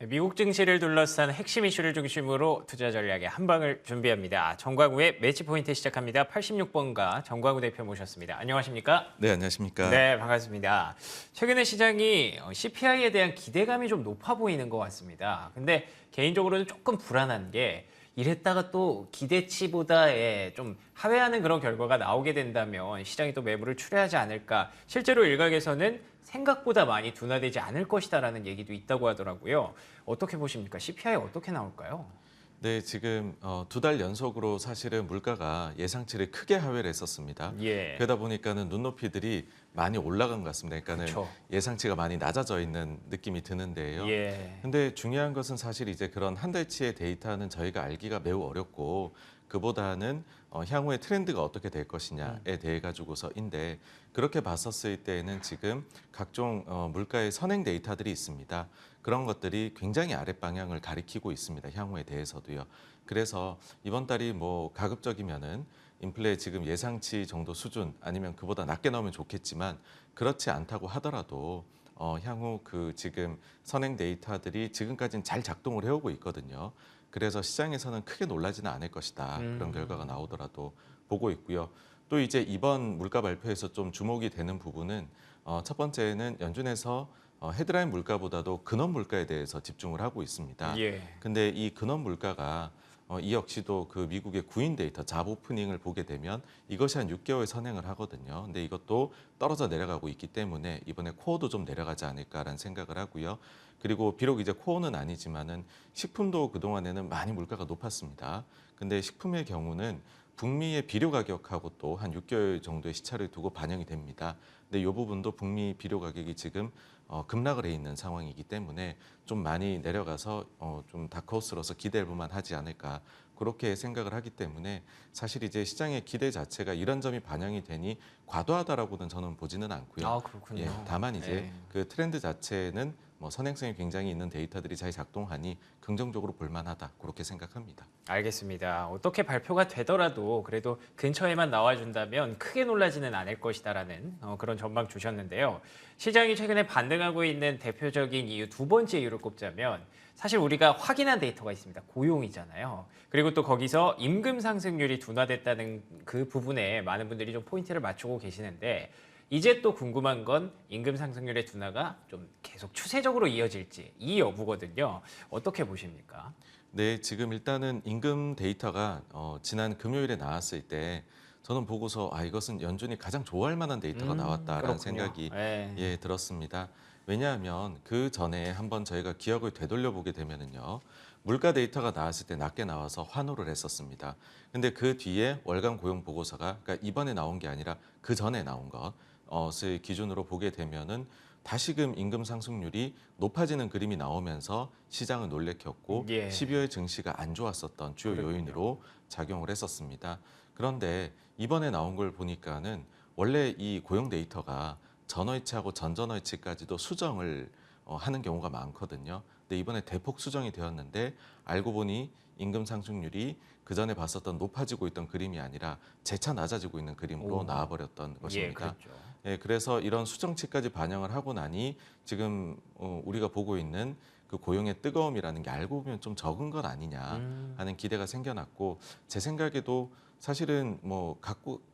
미국 증시를 둘러싼 핵심 이슈를 중심으로 투자 전략의 한 방을 준비합니다. 정광우의 매치 포인트 시작합니다. 86번가 정광우 대표 모셨습니다. 안녕하십니까? 네, 안녕하십니까. 네, 반갑습니다. 최근에 시장이 CPI에 대한 기대감이 좀 높아 보이는 것 같습니다. 근데 개인적으로는 조금 불안한 게 이랬다가 또 기대치보다 좀 하회하는 그런 결과가 나오게 된다면 시장이 또 매물을 출회하지 않을까. 실제로 일각에서는 생각보다 많이 둔화되지 않을 것이다라는 얘기도 있다고 하더라고요. 어떻게 보십니까? CPI 어떻게 나올까요? 네, 지금 2달 연속으로 사실은 물가가 예상치를 크게 하회를 했었습니다. 예. 그러다 보니까는 눈높이들이 많이 올라간 것 같습니다. 그러니까는 그쵸. 예상치가 많이 낮아져 있는 느낌이 드는데요. 예. 근데 중요한 것은 사실 이제 그런 한 달치의 데이터는 저희가 알기가 매우 어렵고 그보다는 향후의 트렌드가 어떻게 될 것이냐에 대해 가지고서인데 그렇게 봤었을 때에는 지금 각종 물가의 선행 데이터들이 있습니다. 그런 것들이 굉장히 아랫 방향을 가리키고 있습니다. 향후에 대해서도요. 그래서 이번 달이 뭐 가급적이면은 인플레 지금 예상치 정도 수준 아니면 그보다 낮게 나오면 좋겠지만 그렇지 않다고 하더라도 향후 그 지금 선행 데이터들이 지금까지는 잘 작동을 해오고 있거든요. 그래서 시장에서는 크게 놀라지는 않을 것이다. 그런 결과가 나오더라도 보고 있고요. 또 이제 이번 물가 발표에서 좀 주목이 되는 부분은 첫 번째는 연준에서 헤드라인 물가보다도 근원 물가에 대해서 집중을 하고 있습니다. 예. 근데 이 근원 물가가 이 역시도 그 미국의 구인 데이터 잡 오프닝을 보게 되면 이것이 한 6개월 선행을 하거든요. 근데 이것도 떨어져 내려가고 있기 때문에 이번에 코어도 좀 내려가지 않을까라는 생각을 하고요. 그리고 비록 이제 코어는 아니지만은 식품도 그동안에는 많이 물가가 높았습니다. 근데 식품의 경우는 북미의 비료 가격하고 또 한 6개월 정도의 시차를 두고 반영이 됩니다. 근데 이 부분도 북미 비료 가격이 지금 급락을 해 있는 상황이기 때문에 좀 많이 내려가서 좀 다크호스로서 기대해 볼만 하지 않을까 그렇게 생각을 하기 때문에 사실 이제 시장의 기대 자체가 이런 점이 반영이 되니 과도하다라고는 저는 보지는 않고요. 아, 그렇군요. 예, 다만 이제 예. 그 트렌드 자체는 뭐 선행성이 굉장히 있는 데이터들이 잘 작동하니 긍정적으로 볼만하다 그렇게 생각합니다. 알겠습니다. 어떻게 발표가 되더라도 그래도 근처에만 나와준다면 크게 놀라지는 않을 것이다라는 그런 전망 주셨는데요. 시장이 최근에 반등하고 있는 대표적인 이유, 두 번째 이유를 꼽자면 사실 우리가 확인한 데이터가 있습니다. 고용이잖아요. 그리고 또 거기서 임금 상승률이 둔화됐다는 그 부분에 많은 분들이 좀 포인트를 맞추고 계시는데 이제 또 궁금한 건 임금 상승률의 둔화가 좀 계속 추세적으로 이어질지 이 여부거든요. 어떻게 보십니까? 네, 지금 일단은 임금 데이터가 지난 금요일에 나왔을 때 저는 보고서 이것은 연준이 가장 좋아할 만한 데이터가 나왔다라는 그렇군요. 생각이 예. 들었습니다. 왜냐하면 그 전에 한번 저희가 기억을 되돌려 보게 되면은요. 물가 데이터가 나왔을 때 낮게 나와서 환호를 했었습니다. 근데 그 뒤에 월간 고용 보고서가 그러니까 이번에 나온 게 아니라 그 전에 나온 것을 기준으로 보게 되면은 다시금 임금 상승률이 높아지는 그림이 나오면서 시장을 놀래켰고 예. 12월 증시가 안 좋았었던 주요 그랬군요. 요인으로 작용을 했었습니다. 그런데 이번에 나온 걸 보니까는 원래 이 고용 데이터가 전월치하고 전전월치까지도 수정을 하는 경우가 많거든요. 근데 이번에 대폭 수정이 되었는데 알고 보니 임금 상승률이 그 전에 봤었던 높아지고 있던 그림이 아니라 재차 낮아지고 있는 그림으로 오. 나와버렸던 예, 것입니다. 그랬죠. 예, 그래서 이런 수정치까지 반영을 하고 나니 지금 우리가 보고 있는 그 고용의 뜨거움이라는 게 알고 보면 좀 적은 것 아니냐 하는 기대가 생겨났고 제 생각에도 사실은 뭐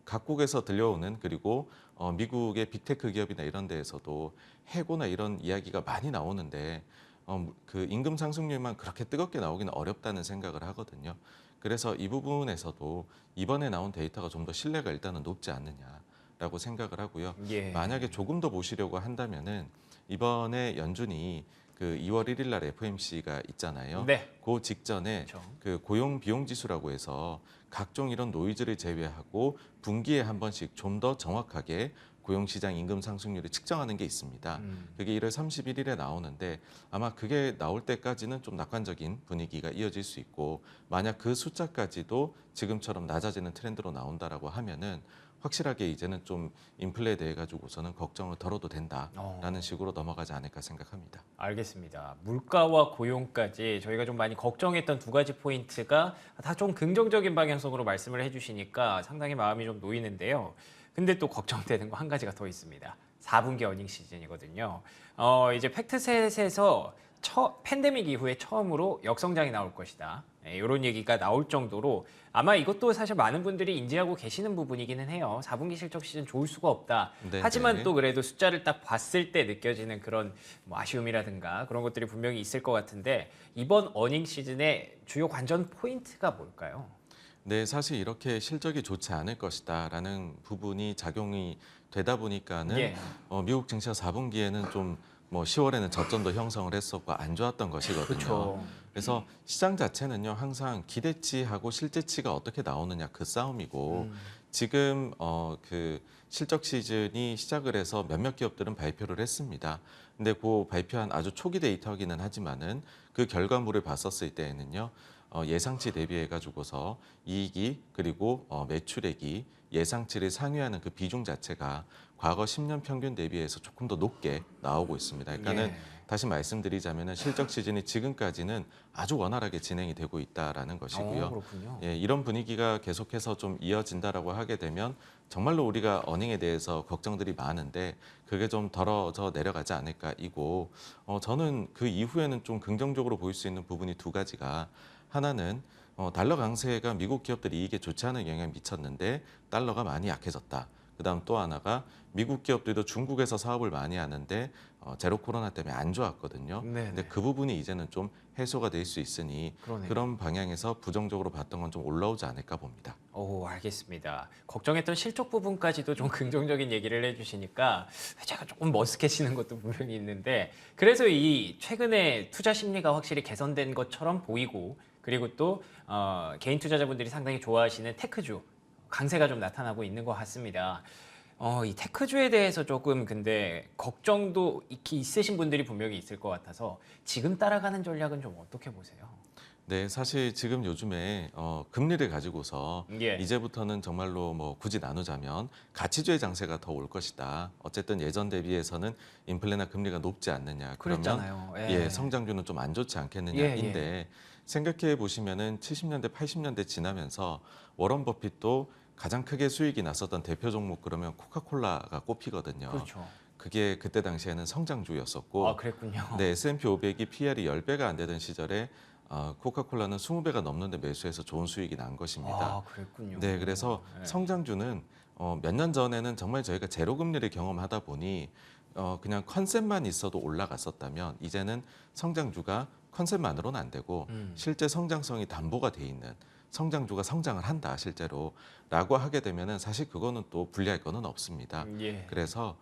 각국에서 들려오는 그리고 미국의 빅테크 기업이나 이런 데에서도 해고나 이런 이야기가 많이 나오는데 그 임금 상승률만 그렇게 뜨겁게 나오기는 어렵다는 생각을 하거든요. 그래서 이 부분에서도 이번에 나온 데이터가 좀 더 신뢰가 일단은 높지 않느냐라고 생각을 하고요. 예. 만약에 조금 더 보시려고 한다면은 이번에 연준이 그 2월 1일 날 FOMC가 있잖아요. 네. 그 직전에 그렇죠. 그 고용 비용 지수라고 해서 각종 이런 노이즈를 제외하고 분기에 한 번씩 좀 더 정확하게 고용시장 임금 상승률을 측정하는 게 있습니다. 그게 1월 31일에 나오는데 아마 그게 나올 때까지는 좀 낙관적인 분위기가 이어질 수 있고 만약 그 숫자까지도 지금처럼 낮아지는 트렌드로 나온다라고 하면은 확실하게 이제는 좀 인플레에 대해 가지고서는 걱정을 덜어도 된다라는 식으로 넘어가지 않을까 생각합니다. 알겠습니다. 물가와 고용까지 저희가 좀 많이 걱정했던 두 가지 포인트가 다 좀 긍정적인 방향성으로 말씀을 해주시니까 상당히 마음이 좀 놓이는데요. 근데 또 걱정되는 거 한 가지가 더 있습니다. 4분기 어닝 시즌이거든요. 이제 팩트셋에서 팬데믹 이후에 처음으로 역성장이 나올 것이다. 이런 얘기가 나올 정도로 아마 이것도 사실 많은 분들이 인지하고 계시는 부분이기는 해요. 4분기 실적 시즌 좋을 수가 없다. 네, 하지만 네. 또 그래도 숫자를 딱 봤을 때 느껴지는 그런 뭐 아쉬움이라든가 그런 것들이 분명히 있을 것 같은데 이번 어닝 시즌의 주요 관전 포인트가 뭘까요? 네, 사실 이렇게 실적이 좋지 않을 것이다라는 부분이 작용이 되다 보니까는 예. 미국 증시가 4분기에는 좀 뭐 10월에는 저점도 형성을 했었고 안 좋았던 것이거든요. 그렇죠. 그래서 시장 자체는요 항상 기대치하고 실제치가 어떻게 나오느냐 그 싸움이고 지금 그 실적 시즌이 시작을 해서 몇몇 기업들은 발표를 했습니다. 근데 그 발표한 아주 초기 데이터기는 하지만은 그 결과물을 봤었을 때에는요. 예상치 대비해 가지고서 이익이 그리고 매출액이 예상치를 상회하는 그 비중 자체가 과거 10년 평균 대비해서 조금 더 높게 나오고 있습니다. 그러니까는 예. 다시 말씀드리자면은 실적 시즌이 지금까지는 아주 원활하게 진행이 되고 있다라는 것이고요. 그렇군요. 예, 이런 분위기가 계속해서 좀 이어진다라고 하게 되면 정말로 우리가 어닝에 대해서 걱정들이 많은데 그게 좀 덜어져 내려가지 않을까 이고 저는 그 이후에는 좀 긍정적으로 보일 수 있는 부분이 두 가지가 하나는 달러 강세가 미국 기업들이 이익에 좋지 않은 영향을 미쳤는데 달러가 많이 약해졌다. 그다음 또 하나가 미국 기업들도 중국에서 사업을 많이 하는데 제로 코로나 때문에 안 좋았거든요. 네네. 근데 그 부분이 이제는 좀 해소가 될 수 있으니 그러네요. 그런 방향에서 부정적으로 봤던 건 좀 올라오지 않을까 봅니다. 오, 알겠습니다. 걱정했던 실적 부분까지도 좀 긍정적인 얘기를 해주시니까 제가 조금 머쓱해지는 것도 분명히 있는데 그래서 이 최근에 투자 심리가 확실히 개선된 것처럼 보이고 그리고 또 개인 투자자분들이 상당히 좋아하시는 테크주 강세가 좀 나타나고 있는 것 같습니다. 이 테크주에 대해서 조금 근데 걱정도 있으신 분들이 분명히 있을 것 같아서 지금 따라가는 전략은 좀 어떻게 보세요? 네, 사실 지금 요즘에 금리를 가지고서 예. 이제부터는 정말로 뭐 굳이 나누자면 가치주의 장세가 더 올 것이다. 어쨌든 예전 대비해서는 인플레나 금리가 높지 않느냐. 그러면 그랬잖아요. 예, 성장률은 좀 안 좋지 예, 않겠느냐인데 생각해 보시면은 70년대, 80년대 지나면서 워런 버핏도 가장 크게 수익이 났었던 대표 종목 그러면 코카콜라가 꼽히거든요. 그렇죠. 그게 그때 당시에는 성장주였었고 아, 그랬군요. 네, S&P 500이 PR이 10배가 안 되던 시절에 코카콜라는 20배가 넘는데 매수해서 좋은 수익이 난 것입니다. 아, 그랬군요. 네, 그래서 네. 성장주는 몇 년 전에는 정말 저희가 제로 금리를 경험하다 보니 그냥 컨셉만 있어도 올라갔었다면 이제는 성장주가 컨셉만으로는 안 되고 실제 성장성이 담보가 돼 있는 성장주가 성장을 한다 실제로라고 하게 되면은 사실 그거는 또 불리할 거는 없습니다. 예. 그래서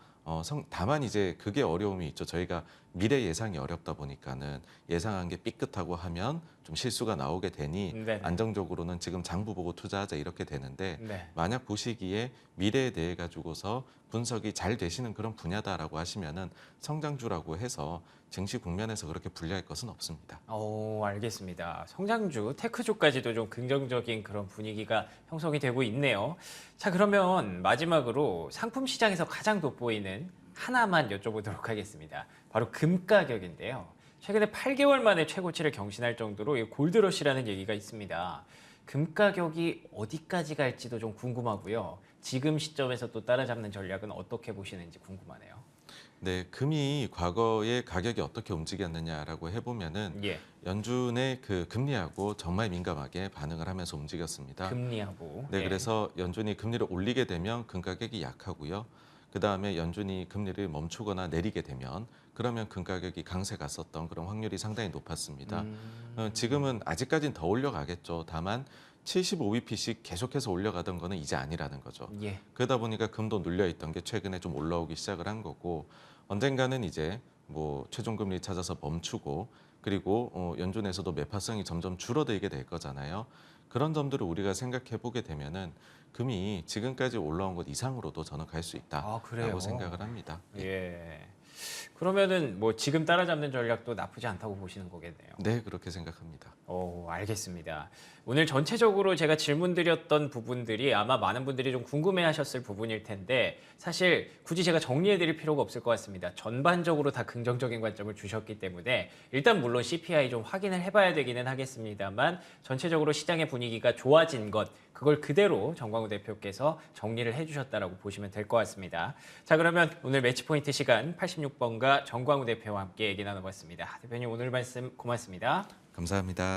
다만 이제 그게 어려움이 있죠. 저희가 미래 예상이 어렵다 보니까는 예상한 게 삐끗하고 하면 좀 실수가 나오게 되니 네네. 안정적으로는 지금 장부 보고 투자하자 이렇게 되는데 네. 만약 보시기에 미래에 대해 가지고서 분석이 잘 되시는 그런 분야다라고 하시면은 성장주라고 해서 증시 국면에서 그렇게 불리할 것은 없습니다. 오, 알겠습니다. 성장주, 테크주까지도 좀 긍정적인 그런 분위기가 형성이 되고 있네요. 자, 그러면 마지막으로 상품 시장에서 가장 돋보이는 하나만 여쭤보도록 하겠습니다. 바로 금 가격인데요. 최근에 8개월 만에 최고치를 경신할 정도로 이 골드러시라는 얘기가 있습니다. 금 가격이 어디까지 갈지도 좀 궁금하고요. 지금 시점에서 또 따라잡는 전략은 어떻게 보시는지 궁금하네요. 네, 금이 과거에 가격이 어떻게 움직였느냐라고 해보면은 예, 연준의 그 금리하고 정말 민감하게 반응을 하면서 움직였습니다. 금리하고. 네, 예. 그래서 연준이 금리를 올리게 되면 금 가격이 약하고요. 그 다음에 연준이 금리를 멈추거나 내리게 되면 그러면 금 가격이 강세 갔었던 그런 확률이 상당히 높았습니다. 지금은 아직까지는 더 올려가겠죠. 다만 75bp씩 계속해서 올려가던 거는 이제 아니라는 거죠. 예. 그러다 보니까 금도 눌려있던 게 최근에 좀 올라오기 시작을 한 거고 언젠가는 이제 뭐 최종 금리 찾아서 멈추고 그리고 연준에서도 매파성이 점점 줄어들게 될 거잖아요. 그런 점들을 우리가 생각해 보게 되면은 금이 지금까지 올라온 것 이상으로도 저는 갈 수 아, 그래요? 있다라고 생각을 합니다. 예. 예. 그러면은 뭐 지금 따라잡는 전략도 나쁘지 않다고 보시는 거겠네요. 네, 그렇게 생각합니다. 오, 알겠습니다. 오늘 전체적으로 제가 질문드렸던 부분들이 아마 많은 분들이 좀 궁금해하셨을 부분일 텐데 사실 굳이 제가 정리해드릴 필요가 없을 것 같습니다. 전반적으로 다 긍정적인 관점을 주셨기 때문에 일단 물론 CPI 좀 확인을 해봐야 되기는 하겠습니다만 전체적으로 시장의 분위기가 좋아진 것 그걸 그대로 정광우 대표께서 정리를 해주셨다라고 보시면 될 것 같습니다. 자 그러면 오늘 매치포인트 시간 86번가 정광우 대표와 함께 얘기 나눠봤습니다. 대표님 오늘 말씀 고맙습니다. 감사합니다.